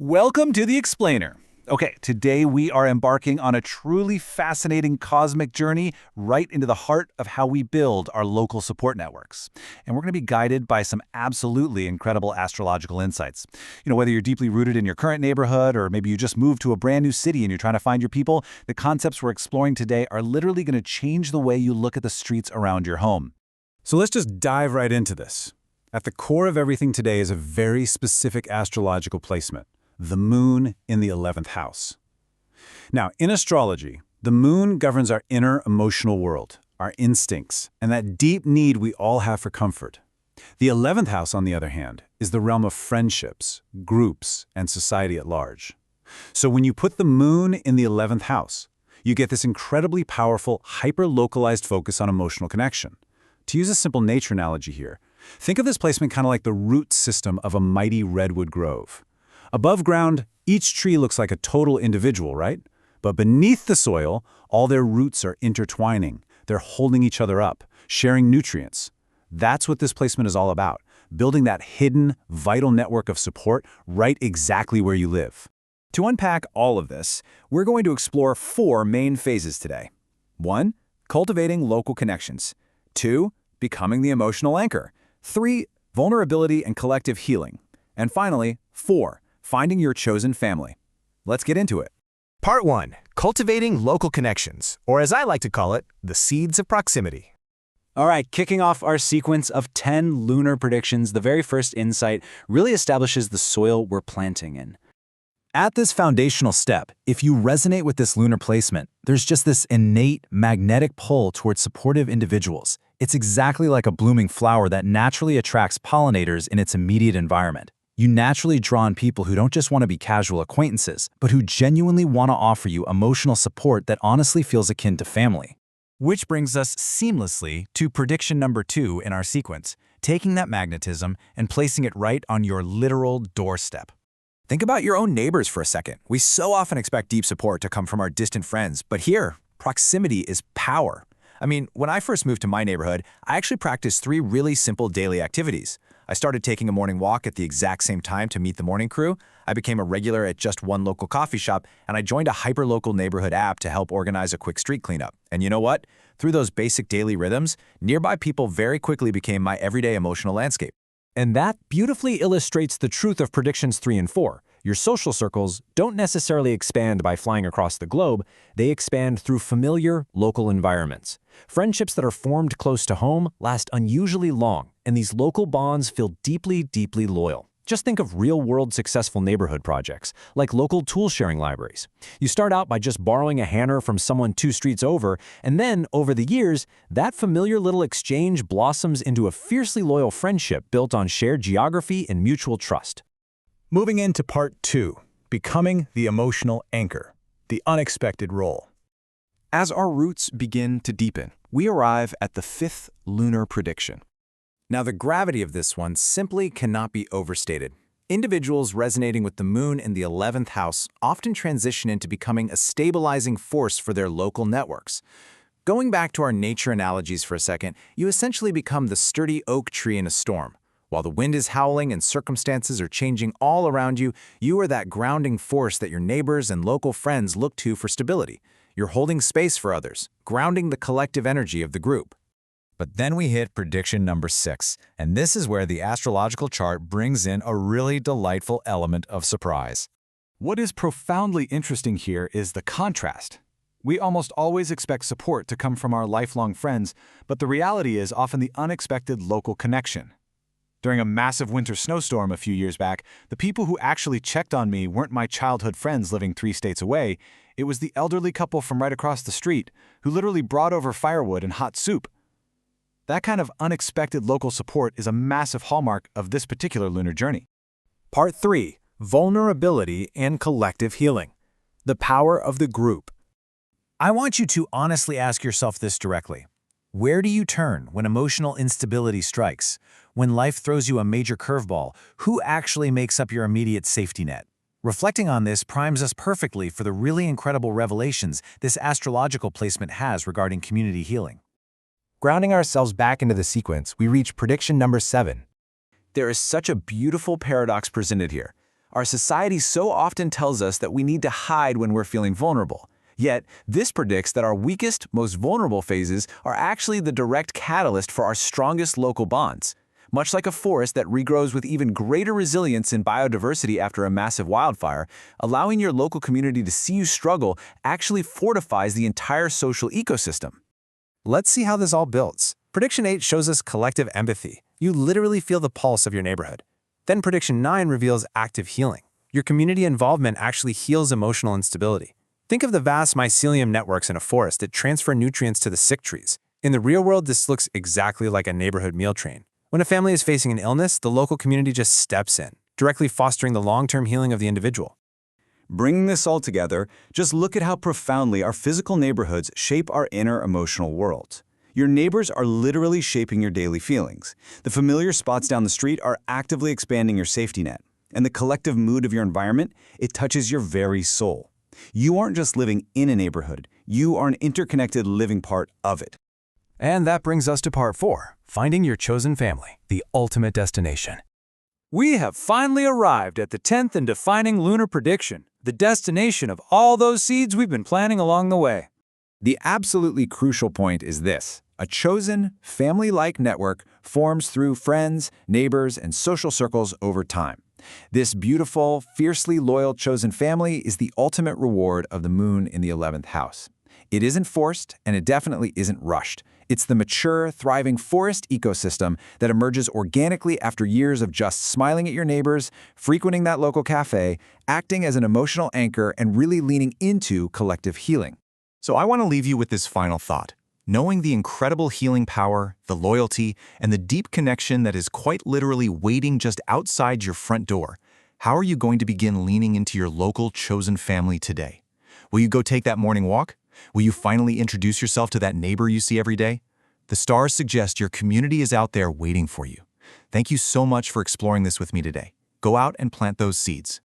Welcome to the Explainer. Okay, today we are embarking on a truly fascinating cosmic journey right into the heart of how we build our local support networks. And we're going to be guided by some absolutely incredible astrological insights. Whether you're deeply rooted in your current neighborhood or maybe you just moved to a brand new city and you're trying to find your people, the concepts we're exploring today are literally going to change the way you look at the streets around your home. So let's just dive right into this. At the core of everything today is a very specific astrological placement. The moon in the 11th house. Now, in astrology, the moon governs our inner emotional world, our instincts, and that deep need we all have for comfort. The 11th house, on the other hand, is the realm of friendships, groups, and society at large. So when you put the moon in the 11th house, you get this incredibly powerful, hyper-localized focus on emotional connection. To use a simple nature analogy here, think of this placement kind of like the root system of a mighty redwood grove. Above ground, each tree looks like a total individual, right? But beneath the soil, all their roots are intertwining. They're holding each other up, sharing nutrients. That's what this placement is all about, building that hidden, vital network of support right exactly where you live. To unpack all of this, we're going to explore 4 main phases today. 1. Cultivating local connections. 2. Becoming the emotional anchor. 3. Vulnerability and collective healing. And finally, 4. Finding your chosen family. Let's get into it. Part 1. Cultivating local connections, or as I like to call it, the seeds of proximity. All right, kicking off our sequence of 10 lunar predictions, the very first insight really establishes the soil we're planting in. At this foundational step, if you resonate with this lunar placement, there's just this innate magnetic pull towards supportive individuals. It's exactly like a blooming flower that naturally attracts pollinators in its immediate environment. You naturally draw on people who don't just want to be casual acquaintances, but who genuinely want to offer you emotional support that honestly feels akin to family. Which brings us seamlessly to prediction number 2 in our sequence, taking that magnetism and placing it right on your literal doorstep. Think about your own neighbors for a second. We so often expect deep support to come from our distant friends, but here, proximity is power. When I first moved to my neighborhood, I actually practiced 3 really simple daily activities. I started taking a morning walk at the exact same time to meet the morning crew. I became a regular at just one local coffee shop, and I joined a hyper-local neighborhood app to help organize a quick street cleanup. And you know what? Through those basic daily rhythms, nearby people very quickly became my everyday emotional landscape. And that beautifully illustrates the truth of predictions 3 and 4. Your social circles don't necessarily expand by flying across the globe, they expand through familiar, local environments. Friendships that are formed close to home last unusually long, and these local bonds feel deeply, deeply loyal. Just think of real-world successful neighborhood projects, like local tool-sharing libraries. You start out by just borrowing a hammer from someone 2 streets over, and then, over the years, that familiar little exchange blossoms into a fiercely loyal friendship built on shared geography and mutual trust. Moving into part 2, becoming the emotional anchor, the unexpected role. As our roots begin to deepen, we arrive at the 5th lunar prediction. Now, the gravity of this one simply cannot be overstated. Individuals resonating with the moon in the 11th house often transition into becoming a stabilizing force for their local networks. Going back to our nature analogies for a second, you essentially become the sturdy oak tree in a storm. While the wind is howling and circumstances are changing all around you, you are that grounding force that your neighbors and local friends look to for stability. You're holding space for others, grounding the collective energy of the group. But then we hit prediction number 6, and this is where the astrological chart brings in a really delightful element of surprise. What is profoundly interesting here is the contrast. We almost always expect support to come from our lifelong friends, but the reality is often the unexpected local connection. During a massive winter snowstorm a few years back, the people who actually checked on me weren't my childhood friends living 3 states away. It was the elderly couple from right across the street who literally brought over firewood and hot soup. That kind of unexpected local support is a massive hallmark of this particular lunar journey. Part 3. Vulnerability and collective healing. The power of the group. I want you to honestly ask yourself this directly. Where do you turn when emotional instability strikes? When life throws you a major curveball, who actually makes up your immediate safety net? Reflecting on this primes us perfectly for the really incredible revelations this astrological placement has regarding community healing. Grounding ourselves back into the sequence, we reach prediction number 7. There is such a beautiful paradox presented here. Our society so often tells us that we need to hide when we're feeling vulnerable. Yet, this predicts that our weakest, most vulnerable phases are actually the direct catalyst for our strongest local bonds. Much like a forest that regrows with even greater resilience in biodiversity after a massive wildfire, allowing your local community to see you struggle actually fortifies the entire social ecosystem. Let's see how this all builds. Prediction 8 shows us collective empathy. You literally feel the pulse of your neighborhood. Then Prediction 9 reveals active healing. Your community involvement actually heals emotional instability. Think of the vast mycelium networks in a forest that transfer nutrients to the sick trees. In the real world, this looks exactly like a neighborhood meal train. When a family is facing an illness, the local community just steps in, directly fostering the long-term healing of the individual. Bringing this all together, just look at how profoundly our physical neighborhoods shape our inner emotional world. Your neighbors are literally shaping your daily feelings. The familiar spots down the street are actively expanding your safety net. And the collective mood of your environment, it touches your very soul. You aren't just living in a neighborhood, you are an interconnected living part of it. And that brings us to part 4, finding your chosen family, the ultimate destination. We have finally arrived at the 10th and defining lunar prediction, the destination of all those seeds we've been planting along the way. The absolutely crucial point is this: a chosen, family-like network forms through friends, neighbors, and social circles over time. This beautiful, fiercely loyal chosen family is the ultimate reward of the moon in the 11th house. It isn't forced, and it definitely isn't rushed. It's the mature, thriving forest ecosystem that emerges organically after years of just smiling at your neighbors, frequenting that local cafe, acting as an emotional anchor, and really leaning into collective healing. So I want to leave you with this final thought. Knowing the incredible healing power, the loyalty, and the deep connection that is quite literally waiting just outside your front door, how are you going to begin leaning into your local chosen family today? Will you go take that morning walk? Will you finally introduce yourself to that neighbor you see every day? The stars suggest your community is out there waiting for you. Thank you so much for exploring this with me today. Go out and plant those seeds.